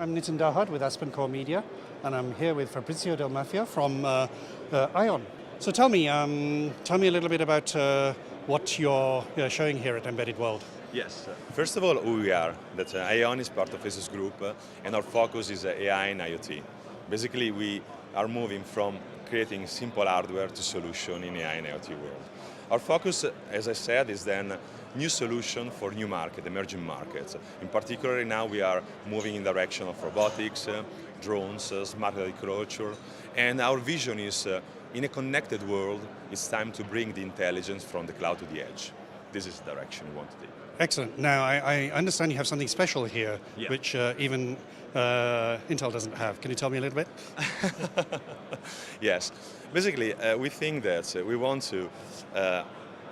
I'm Nitin Dahad with Aspen Core Media, and I'm here with Fabrizio Del Mafia from AAEON. So tell me a little bit about what you're showing here at Embedded World. Yes. First of all, who we are. That AAEON is part of ASUS Group, and our focus is AI and IoT. Basically, we are moving from creating simple hardware to solution in AI and IoT world. Our focus, as I said, is then new solution for new market, emerging markets. In particular, now we are moving in the direction of robotics, drones, smart agriculture, and our vision is, in a connected world, it's time to bring the intelligence from the cloud to the edge. This is the direction we want to take. Excellent. Now, I understand you have something special here, Yeah. which even Intel doesn't have. Can you tell me a little bit? Yes. Basically, we think that we want to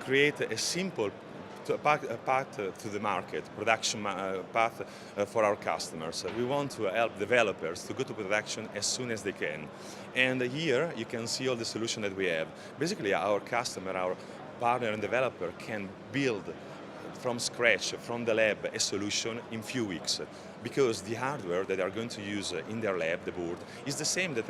create a simple path to the market, production path for our customers. We want to help developers to go to production as soon as they can. And here you can see all the solutions that we have. Basically, our customer, our partner and developer can build from scratch, from the lab, a solution in few weeks. Because the hardware that they are going to use in their lab, the board, is the same that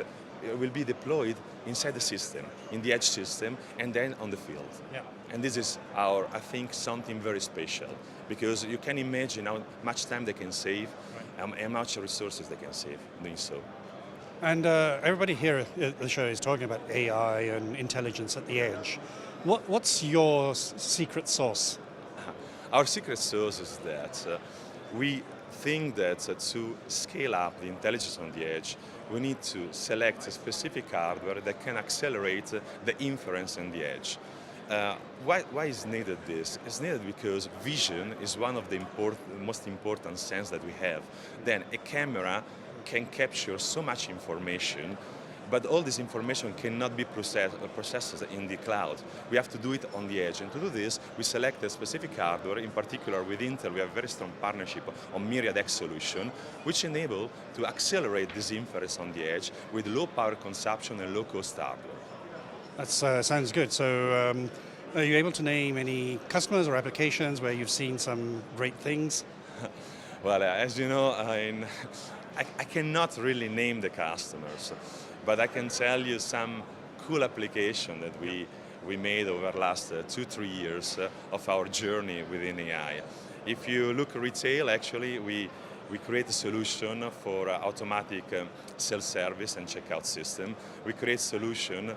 will be deployed inside the system, in the edge system, and then on the field. Yeah. And this is our, I think, something very special, because you can imagine how much time they can save, and how much resources they can save doing so. And everybody here at the show is talking about AI and intelligence at the edge. What's your secret sauce? Our secret sauce is that we think that to scale up the intelligence on the edge, we need to select a specific hardware that can accelerate the inference on the edge. Why is needed this? It's needed because vision is one of the most important sense that we have. Then a camera can capture so much information, but all this information cannot be processed in the cloud. We have to do it on the edge. And to do this, we select a specific hardware. In particular, with Intel, we have a very strong partnership on Myriad X solution, which enable to accelerate this inference on the edge with low power consumption and low cost hardware. That sounds good. So are you able to name any customers or applications where you've seen some great things? Well, as you know, I cannot really name the customers, but I can tell you some cool application that we made over the last 2-3 years of our journey within AI. If you look at retail, actually, we create a solution for automatic self-service and checkout system. We create solution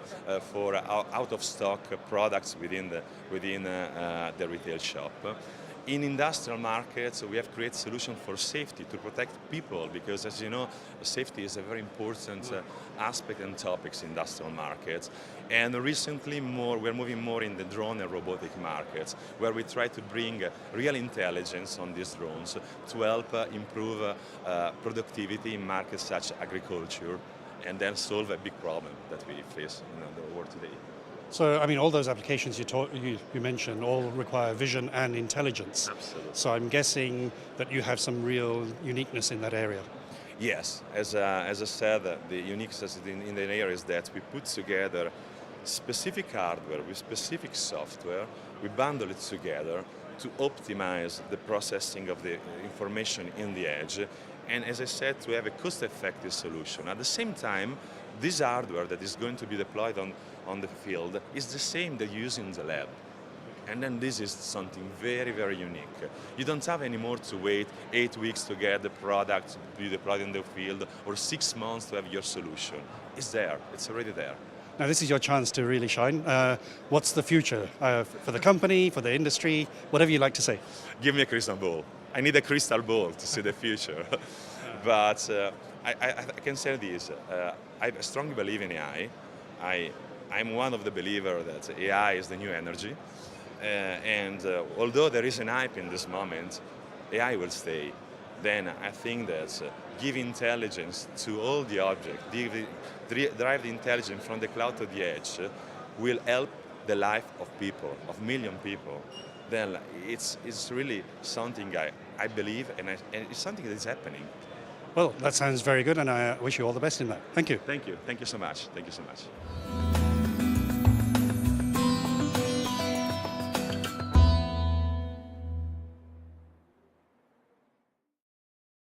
for out-of-stock products within the retail shop. In industrial markets, we have created solutions for safety, to protect people, because as you know, safety is a very important aspect and topics in industrial markets. And recently we're moving more in the drone and robotic markets, where we try to bring real intelligence on these drones to help improve productivity in markets such as agriculture, and then solve a big problem that we face in the world today. So, I mean, all those applications you mentioned all require vision and intelligence. Absolutely. So I'm guessing that you have some real uniqueness in that area. Yes, as I said, the uniqueness in the area is that we put together specific hardware with specific software, we bundle it together to optimize the processing of the information in the edge, and as I said, to have a cost-effective solution. At the same time, this hardware that is going to be deployed on the field is the same that you use in the lab. And then this is something very, very unique. You don't have anymore to wait 8 weeks to get the product to be deployed in the field, or 6 months to have your solution. It's there, it's already there. Now this is your chance to really shine. What's the future for the company, for the industry, whatever you like to say? Give me a crystal ball. I need a crystal ball to see the future. But I can say this, I strongly believe in AI. I'm one of the believers that AI is the new energy. And although there is an hype in this moment, AI will stay. Then I think that give intelligence to all the objects, drive the intelligence from the cloud to the edge, will help the life of people, of million people. Then it's really something I believe, and it's something that is happening. Well, that sounds very good, and I wish you all the best in that. Thank you. Thank you so much. Thank you so much.